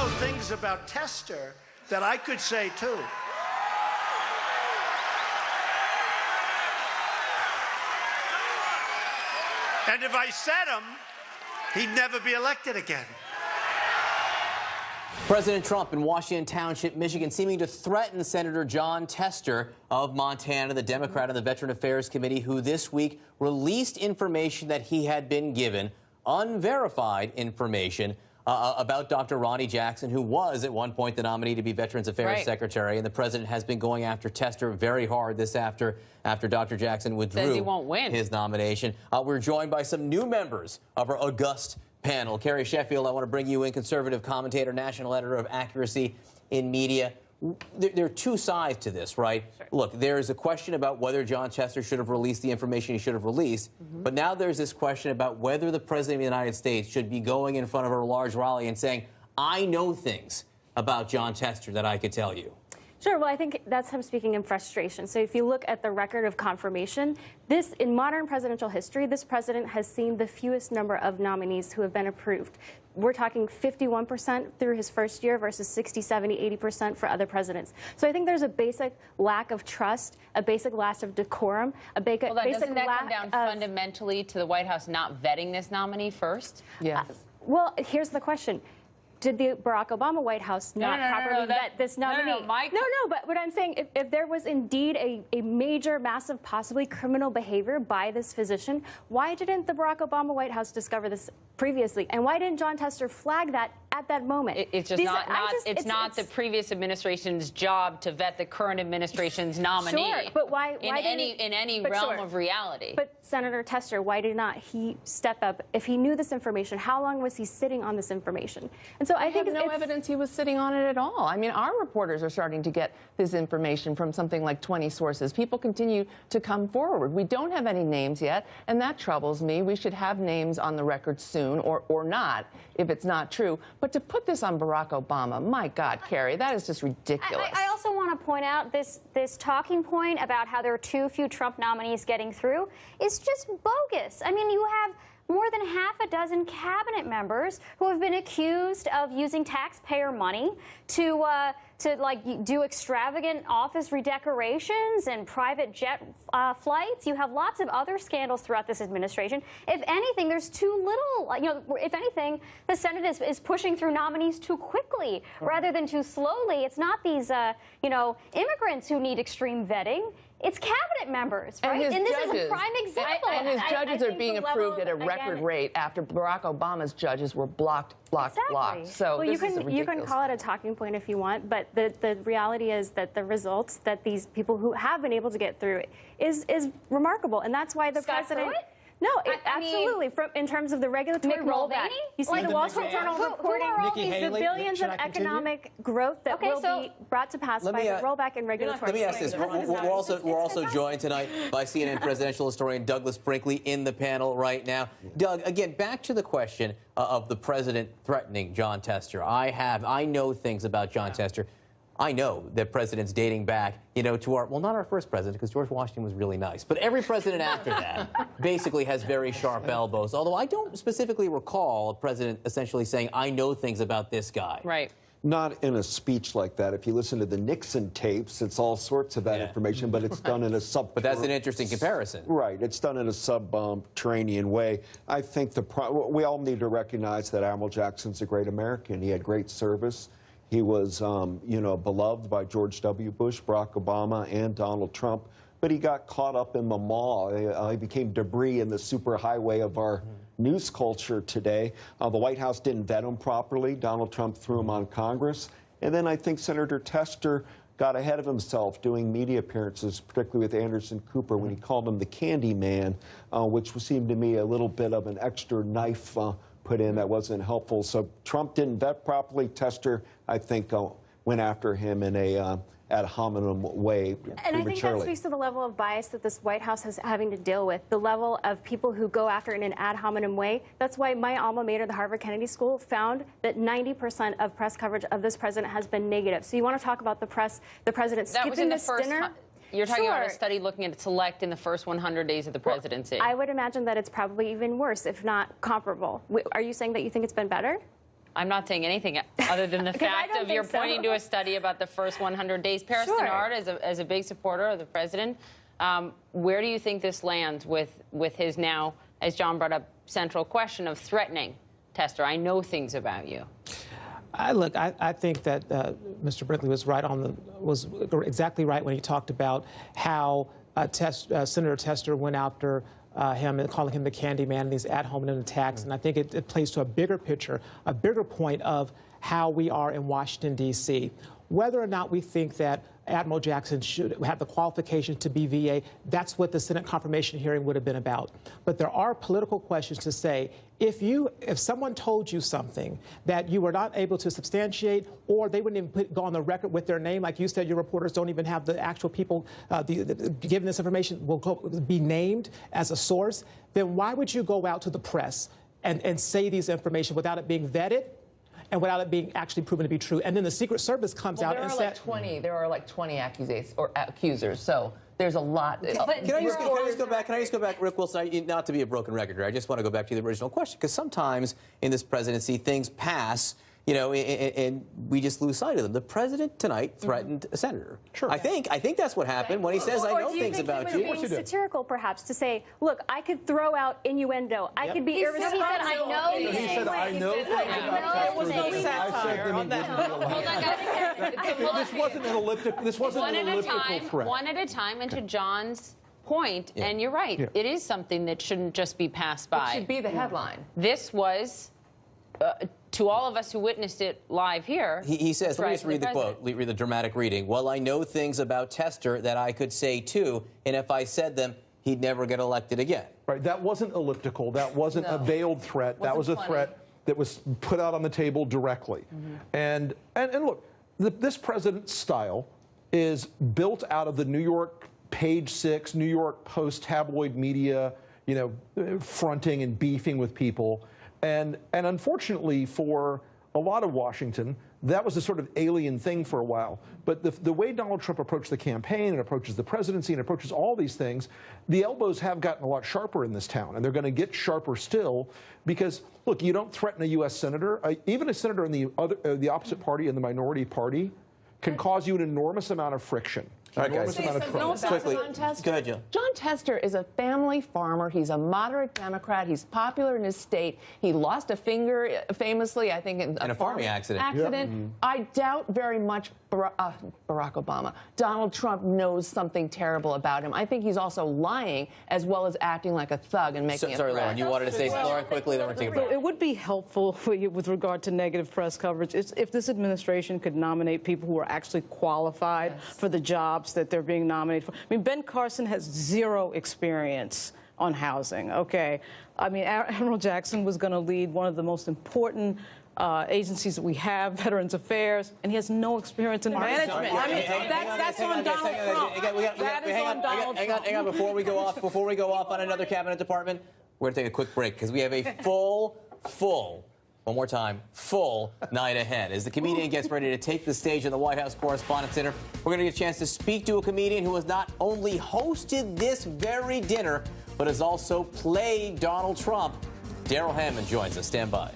know things about Tester that I could say too. And if I said him, he'd never be elected again. President Trump in Washington Township, Michigan, seeming to threaten Senator Jon Tester of Montana, the Democrat on the Veteran Affairs Committee, who this week released information that he had been given, unverified information, about Dr. Ronnie Jackson, who was at one point the nominee to be Veterans Affairs Secretary. And the president has been going after Tester very hard this after Dr. Jackson withdrew Says he won't win his nomination. We're joined by some new members of our august panel. Carrie Sheffield, I want to bring you in, conservative commentator, national editor of Accuracy in Media. There are two sides to this, right? Sure. Look, there's a question about whether Jon Tester should have released the information he should have released, but now there's this question about whether the President of the United States should be going in front of a large rally and saying, I know things about Jon Tester that I could tell you. Sure. Well, I think that's him speaking in frustration. So if you look at the record of confirmation, in modern presidential history, this president has seen the fewest number of nominees who have been approved. We're talking 51% through his first year versus 60, 70, 80% for other presidents. So I think there's a basic lack of trust, a basic lack of decorum, a basic lack of... Doesn't that come down fundamentally to the White House not vetting this nominee first? Yeah. Well, here's the question. Did the Barack Obama White House not properly vet this nominee? No, but what I'm saying, if there was indeed a major, massive, possibly criminal behavior by this physician, why didn't the Barack Obama White House discover this previously? And why didn't Jon Tester flag that at that moment? It's just it's not the previous administration's job to vet the current administration's nominee. Sure, but why in any realm of reality? But Senator Tester, why did not he step up? If he knew this information, how long was he sitting on this information? And so I think no evidence he was sitting on it at all. I mean, our reporters are starting to get this information from something like 20 sources. People continue to come forward. We don't have any names yet, and that troubles me. We should have names on the record soon, or not, if it's not true. But to put this on Barack Obama, my God, Carrie, that is just ridiculous. I also want to point out this talking point about how there are too few Trump nominees getting through is just bogus. I mean, you have more than half a dozen cabinet members who have been accused of using taxpayer money to do extravagant office redecorations and private jet flights. You have lots of other scandals throughout this administration. If anything, there's too little. If anything, the Senate is pushing through nominees too quickly rather than too slowly. It's not these immigrants who need extreme vetting. It's cabinet members, right? And this is a prime example. And his judges are being approved at a record rate after Barack Obama's judges were blocked. So well, you can call it a talking point if you want, but the reality is that the results that these people who have been able to get through is remarkable, and that's why the president. No, absolutely. In terms of the regulatory rollback, you see the Wall Street Journal reporting the billions of economic growth that will be brought to pass by the rollback in regulatory. Let me ask this: we're also joined tonight by CNN presidential historian Douglas Brinkley in the panel right now. Doug, again, back to the question of the president threatening Jon Tester. I know things about Jon Tester. I know that presidents dating back, to our, well, not our first president, because George Washington was really nice, but every president after that basically has very sharp elbows, although I don't specifically recall a president essentially saying, I know things about this guy. Right. Not in a speech like that. If you listen to the Nixon tapes, it's all sorts of that information, but it's done in a But that's an interesting comparison. Right. It's done in a subterranean way. I think we all need to recognize that Admiral Jackson's a great American. He had great service. He was, beloved by George W. Bush, Barack Obama, and Donald Trump. But he got caught up in the maw. He became debris in the superhighway of our news culture today. The White House didn't vet him properly. Donald Trump threw him on Congress. And then I think Senator Tester got ahead of himself doing media appearances, particularly with Anderson Cooper, when he called him the Candy Man, which seemed to me a little bit of an extra knife put in that wasn't helpful. So Trump didn't vet properly. Tester, I think, went after him in a ad hominem way. And I think that speaks to the level of bias that this White House is having to deal with, the level of people who go after in an ad hominem way. That's why my alma mater, the Harvard Kennedy School, found that 90% of press coverage of this president has been negative. So you want to talk about the president skipping this dinner? You're talking about a study looking at select in the first 100 days of the presidency. Well, I would imagine that it's probably even worse, if not comparable. Are you saying that you think it's been better? I'm not saying anything other than the fact of you're pointing to a study about the first 100 days. Paris Denard, as a big supporter of the president, where do you think this lands with his now, as John brought up, central question of threatening Tester? I know things about you. Look, I think that Mr. Brinkley was exactly right when he talked about how Senator Tester went after him and calling him the candy man and these ad hominem attacks. And I think it plays to a bigger picture, a bigger point of how we are in Washington, D.C. Whether or not we think that Admiral Jackson should have the qualifications to be VA, that's what the Senate confirmation hearing would have been about. But there are political questions to say, if someone told you something that you were not able to substantiate, or they wouldn't even go on the record with their name, like you said, your reporters don't even have the actual people giving this information will be named as a source, then why would you go out to the press and say these information without it being vetted? And without it being actually proven to be true, and then the Secret Service comes out and says, there are like 20 accusers, so there's a lot. Can I just go back, Rick Wilson? Not to be a broken record here, I just want to go back to the original question, because sometimes in this presidency things pass, and we just lose sight of them. The president tonight threatened a senator. Sure. I think that's what happened when he says, "I know things about you." Or do you think he was being satirical, perhaps, to say, "Look, I could throw out innuendo. I could be irresponsible." He said, "I know." He said, "I know things about There was no satire on that. This wasn't an elliptical threat. One at a time, and to John's point, and you're right, it is something that shouldn't just be passed by. It should be the headline. This was, to all of us who witnessed it live here. He says, let me just read the quote, read the dramatic reading. "Well, I know things about Tester that I could say too, and if I said them, he'd never get elected again." Right. That wasn't elliptical. That wasn't a veiled threat. That was a threat that was put out on the table directly. And look, this president's style is built out of the New York Page 6, New York Post tabloid media, fronting and beefing with people. And unfortunately for a lot of Washington, that was a sort of alien thing for a while. But the way Donald Trump approached the campaign and approaches the presidency and approaches all these things, the elbows have gotten a lot sharper in this town, and they're going to get sharper still because, look, you don't threaten a U.S. senator. Even a senator in the opposite party, in the minority party, can cause you an enormous amount of friction. All right, guys. Quickly. Go ahead, Jill. John Tester is a family farmer. He's a moderate Democrat. He's popular in his state. He lost a finger famously, I think, in a farming accident. Yep. I doubt very much Barack Obama. Donald Trump knows something terrible about him. I think he's also lying as well as acting like a thug and making Sorry, Lauren, you wanted to say Lauren quickly, then we're taking a break. It would be helpful for you with regard to negative press coverage if this administration could nominate people who are actually qualified for the jobs that they're being nominated for. I mean, Ben Carson has zero experience on housing, okay? I mean, Admiral Jackson was going to lead one of the most important agencies that we have, Veterans Affairs, and he has no experience in management. I mean, that's on Donald Trump. That is on Donald Trump. Hang on, before we go off on another cabinet department, we're going to take a quick break because we have a full one more time, full night ahead. As the comedian gets ready to take the stage in the White House Correspondents' Dinner, we're going to get a chance to speak to a comedian who has not only hosted this very dinner, but has also played Donald Trump. Darrell Hammond joins us. Stand by.